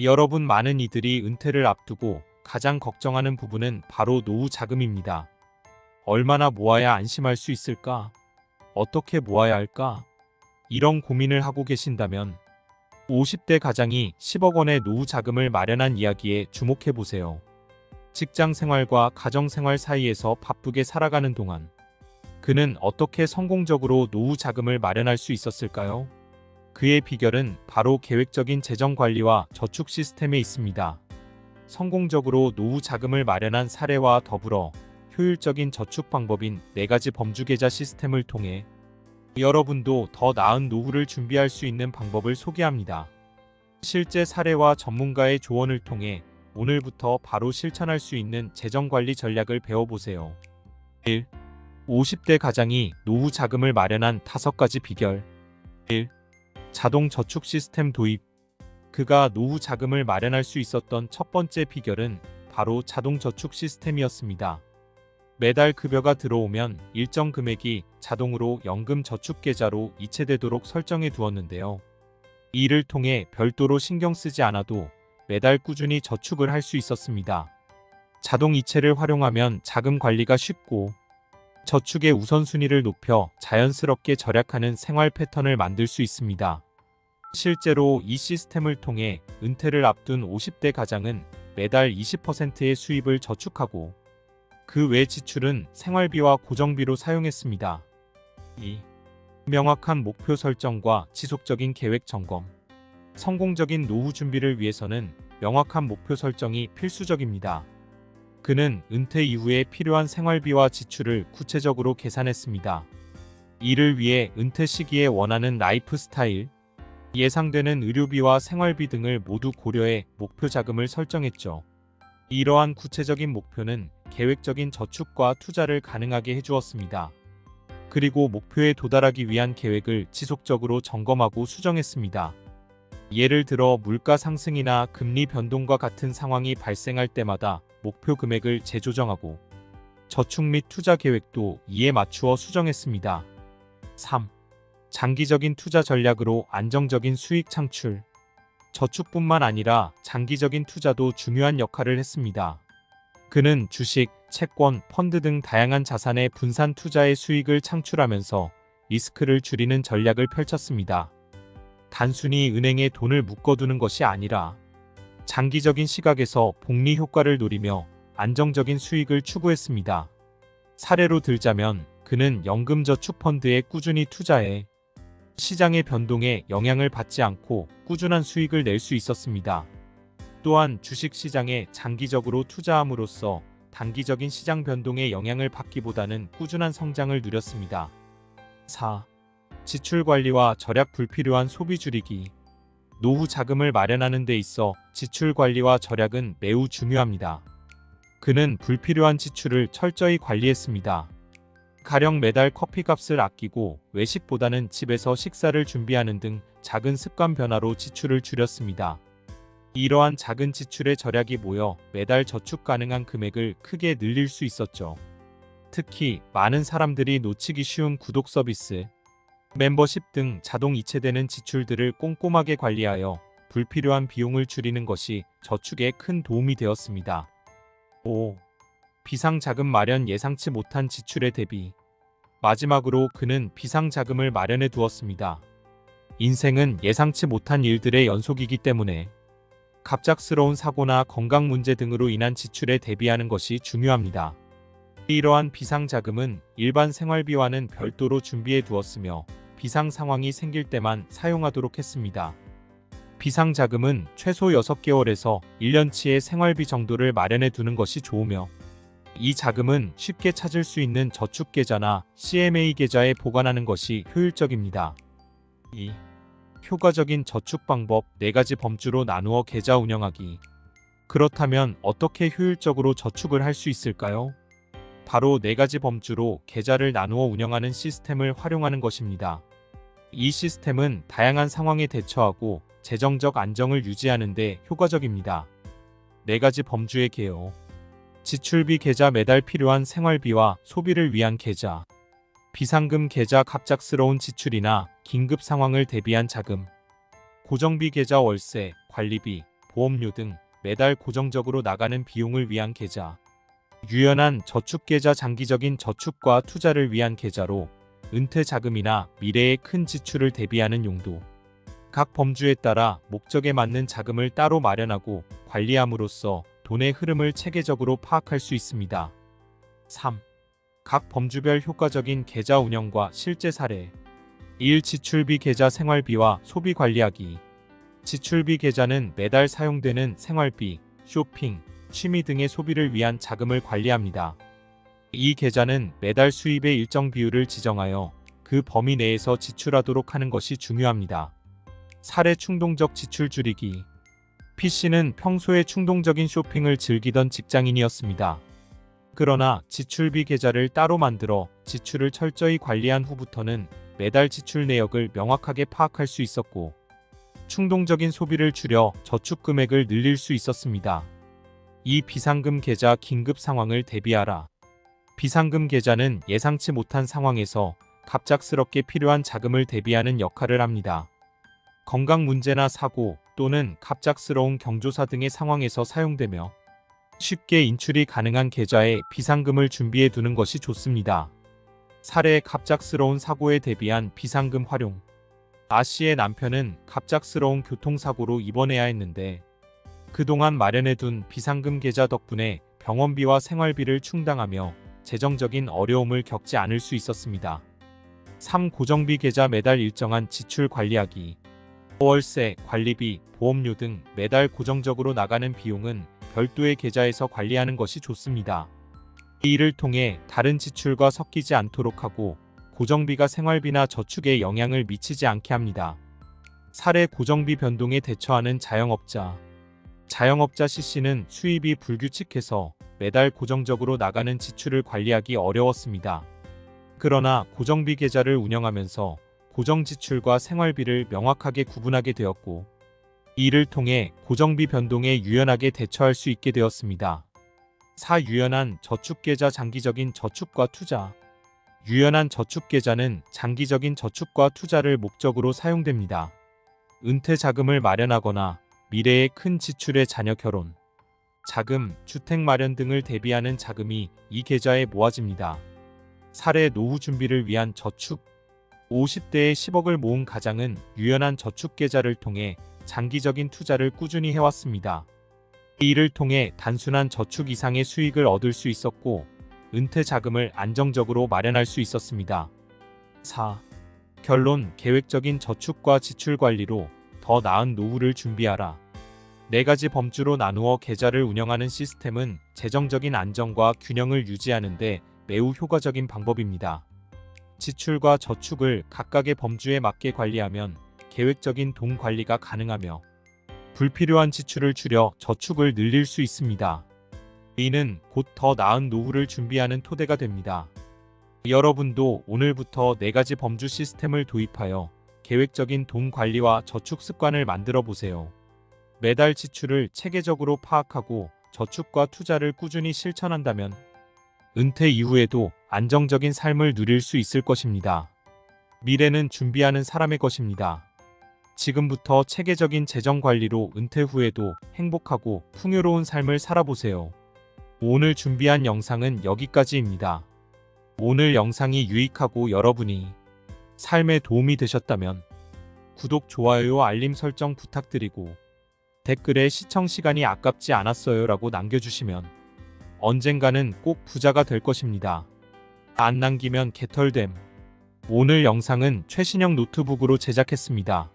여러분, 많은 이들이 은퇴를 앞두고 가장 걱정하는 부분은 바로 노후 자금입니다. 얼마나 모아야 안심할 수 있을까? 어떻게 모아야 할까? 이런 고민을 하고 계신다면 50대 가장이 10억 원의 노후 자금을 마련한 이야기에 주목해 보세요. 직장 생활과 가정 생활 사이에서 바쁘게 살아가는 동안 그는 어떻게 성공적으로 노후 자금을 마련할 수 있었을까요? 그의 비결은 바로 계획적인 재정 관리와 저축 시스템에 있습니다. 성공적으로 노후 자금을 마련한 사례와 더불어 효율적인 저축 방법인 4가지 범주 계좌 시스템을 통해 여러분도 더 나은 노후를 준비할 수 있는 방법을 소개합니다. 실제 사례와 전문가의 조언을 통해 오늘부터 바로 실천할 수 있는 재정관리 전략을 배워보세요. 1. 50대 가장이 노후 자금을 마련한 5가지 비결. 1. 자동 저축 시스템 도입. 그가 노후 자금을 마련할 수 있었던 첫 번째 비결은 바로 자동 저축 시스템이었습니다. 매달 급여가 들어오면 일정 금액이 자동으로 연금 저축 계좌로 이체되도록 설정해 두었는데요. 이를 통해 별도로 신경 쓰지 않아도 매달 꾸준히 저축을 할 수 있었습니다. 자동 이체를 활용하면 자금 관리가 쉽고 저축의 우선순위를 높여 자연스럽게 절약하는 생활 패턴을 만들 수 있습니다. 실제로 이 시스템을 통해 은퇴를 앞둔 50대 가장은 매달 20%의 수입을 저축하고 그 외 지출은 생활비와 고정비로 사용했습니다. 2. 명확한 목표 설정과 지속적인 계획 점검. 성공적인 노후 준비를 위해서는 명확한 목표 설정이 필수적입니다. 그는 은퇴 이후에 필요한 생활비와 지출을 구체적으로 계산했습니다. 이를 위해 은퇴 시기에 원하는 라이프 스타일, 예상되는 의료비와 생활비 등을 모두 고려해 목표 자금을 설정했죠. 이러한 구체적인 목표는 계획적인 저축과 투자를 가능하게 해주었습니다. 그리고 목표에 도달하기 위한 계획을 지속적으로 점검하고 수정했습니다. 예를 들어 물가 상승이나 금리 변동과 같은 상황이 발생할 때마다 목표 금액을 재조정하고 저축 및 투자 계획도 이에 맞추어 수정했습니다. 3. 장기적인 투자 전략으로 안정적인 수익 창출. 저축뿐만 아니라 장기적인 투자도 중요한 역할을 했습니다. 그는 주식, 채권, 펀드 등 다양한 자산의 분산 투자의 수익을 창출하면서 리스크를 줄이는 전략을 펼쳤습니다. 단순히 은행에 돈을 묶어두는 것이 아니라 장기적인 시각에서 복리 효과를 노리며 안정적인 수익을 추구했습니다. 사례로 들자면 그는 연금저축펀드에 꾸준히 투자해 시장의 변동에 영향을 받지 않고 꾸준한 수익을 낼 수 있었습니다. 또한 주식시장에 장기적으로 투자함으로써 단기적인 시장 변동에 영향을 받기보다는 꾸준한 성장을 누렸습니다. 4. 지출 관리와 절약. 불필요한 소비 줄이기. 노후 자금을 마련하는 데 있어 지출 관리와 절약은 매우 중요합니다. 그는 불필요한 지출을 철저히 관리했습니다. 가령 매달 커피값을 아끼고 외식보다는 집에서 식사를 준비하는 등 작은 습관 변화로 지출을 줄였습니다. 이러한 작은 지출의 절약이 모여 매달 저축 가능한 금액을 크게 늘릴 수 있었죠. 특히 많은 사람들이 놓치기 쉬운 구독 서비스, 멤버십 등 자동 이체되는 지출들을 꼼꼼하게 관리하여 불필요한 비용을 줄이는 것이 저축에 큰 도움이 되었습니다. 5. 비상자금 마련. 예상치 못한 지출에 대비. 마지막으로 그는 비상자금을 마련해 두었습니다. 인생은 예상치 못한 일들의 연속이기 때문에 갑작스러운 사고나 건강 문제 등으로 인한 지출에 대비하는 것이 중요합니다. 이러한 비상자금은 일반 생활비와는 별도로 준비해 두었으며 비상 상황이 생길 때만 사용하도록 했습니다. 비상자금은 최소 6개월에서 1년치의 생활비 정도를 마련해 두는 것이 좋으며 이 자금은 쉽게 찾을 수 있는 저축계좌나 CMA 계좌에 보관하는 것이 효율적입니다. 2. 효과적인 저축 방법. 4가지 범주로 나누어 계좌 운영하기. 그렇다면 어떻게 효율적으로 저축을 할 수 있을까요? 바로 4가지 범주로 계좌를 나누어 운영하는 시스템을 활용하는 것입니다. 이 시스템은 다양한 상황에 대처하고 재정적 안정을 유지하는 데 효과적입니다. 4가지 범주의 개요. 지출비 계좌. 매달 필요한 생활비와 소비를 위한 계좌. 비상금 계좌. 갑작스러운 지출이나 긴급 상황을 대비한 자금. 고정비 계좌. 월세, 관리비, 보험료 등 매달 고정적으로 나가는 비용을 위한 계좌. 유연한 저축계좌 장기적인 저축과 투자를 위한 계좌로 은퇴 자금이나 미래의 큰 지출을 대비하는 용도. 각 범주에 따라 목적에 맞는 자금을 따로 마련하고 관리함으로써 돈의 흐름을 체계적으로 파악할 수 있습니다. 3. 각 범주별 효과적인 계좌 운영과 실제 사례. 1. 지출비 계좌 생활비와 소비 관리하기. 지출비 계좌는 매달 사용되는 생활비, 쇼핑, 취미 등의 소비를 위한 자금을 관리합니다. 이 계좌는 매달 수입의 일정 비율을 지정하여 그 범위 내에서 지출하도록 하는 것이 중요합니다. 사례 충동적 지출 줄이기. P씨는 평소에 충동적인 쇼핑을 즐기던 직장인이었습니다. 그러나 지출비 계좌를 따로 만들어 지출을 철저히 관리한 후부터는 매달 지출 내역을 명확하게 파악할 수 있었고 충동적인 소비를 줄여 저축 금액을 늘릴 수 있었습니다. 이 비상금 계좌 긴급 상황을 대비하라. 비상금 계좌는 예상치 못한 상황에서 갑작스럽게 필요한 자금을 대비하는 역할을 합니다. 건강 문제나 사고 또는 갑작스러운 경조사 등의 상황에서 사용되며 쉽게 인출이 가능한 계좌에 비상금을 준비해 두는 것이 좋습니다. 사례 갑작스러운 사고에 대비한 비상금 활용. 아씨의 남편은 갑작스러운 교통사고로 입원해야 했는데 그동안 마련해둔 비상금 계좌 덕분에 병원비와 생활비를 충당하며 재정적인 어려움을 겪지 않을 수 있었습니다. 3. 고정비 계좌 매달 일정한 지출 관리하기. 월세, 관리비, 보험료 등 매달 고정적으로 나가는 비용은 별도의 계좌에서 관리하는 것이 좋습니다. 이를 통해 다른 지출과 섞이지 않도록 하고 고정비가 생활비나 저축에 영향을 미치지 않게 합니다. 사례 고정비 변동에 대처하는 자영업자. 자영업자 C씨는 수입이 불규칙해서 매달 고정적으로 나가는 지출을 관리하기 어려웠습니다. 그러나 고정비 계좌를 운영하면서 고정 지출과 생활비를 명확하게 구분하게 되었고 이를 통해 고정비 변동에 유연하게 대처할 수 있게 되었습니다. 4. 유연한 저축계좌 장기적인 저축과 투자. 유연한 저축계좌는 장기적인 저축과 투자를 목적으로 사용됩니다. 은퇴 자금을 마련하거나 미래의 큰 지출의 자녀 결혼, 자금, 주택 마련 등을 대비하는 자금이 이 계좌에 모아집니다. 사례 노후 준비를 위한 저축. 50대에 10억을 모은 가장은 유연한 저축계좌를 통해 장기적인 투자를 꾸준히 해왔습니다. 이를 통해 단순한 저축 이상의 수익을 얻을 수 있었고 은퇴 자금을 안정적으로 마련할 수 있었습니다. 4. 결론. 계획적인 저축과 지출 관리로 더 나은 노후를 준비하라. 4가지 범주로 나누어 계좌를 운영하는 시스템은 재정적인 안정과 균형을 유지하는 데 매우 효과적인 방법입니다. 지출과 저축을 각각의 범주에 맞게 관리하면 계획적인 돈 관리가 가능하며 불필요한 지출을 줄여 저축을 늘릴 수 있습니다. 이는 곧 더 나은 노후를 준비하는 토대가 됩니다. 여러분도 오늘부터 4가지 범주 시스템을 도입하여 계획적인 돈 관리와 저축 습관을 만들어 보세요. 매달 지출을 체계적으로 파악하고 저축과 투자를 꾸준히 실천한다면 은퇴 이후에도 안정적인 삶을 누릴 수 있을 것입니다. 미래는 준비하는 사람의 것입니다. 지금부터 체계적인 재정 관리로 은퇴 후에도 행복하고 풍요로운 삶을 살아보세요. 오늘 준비한 영상은 여기까지입니다. 오늘 영상이 유익하고 여러분이 삶에 도움이 되셨다면 구독, 좋아요, 알림 설정 부탁드리고 댓글에 시청 시간이 아깝지 않았어요 라고 남겨주시면 언젠가는 꼭 부자가 될 것입니다. 안 남기면 개털됨. 오늘 영상은 최신형 노트북으로 제작했습니다.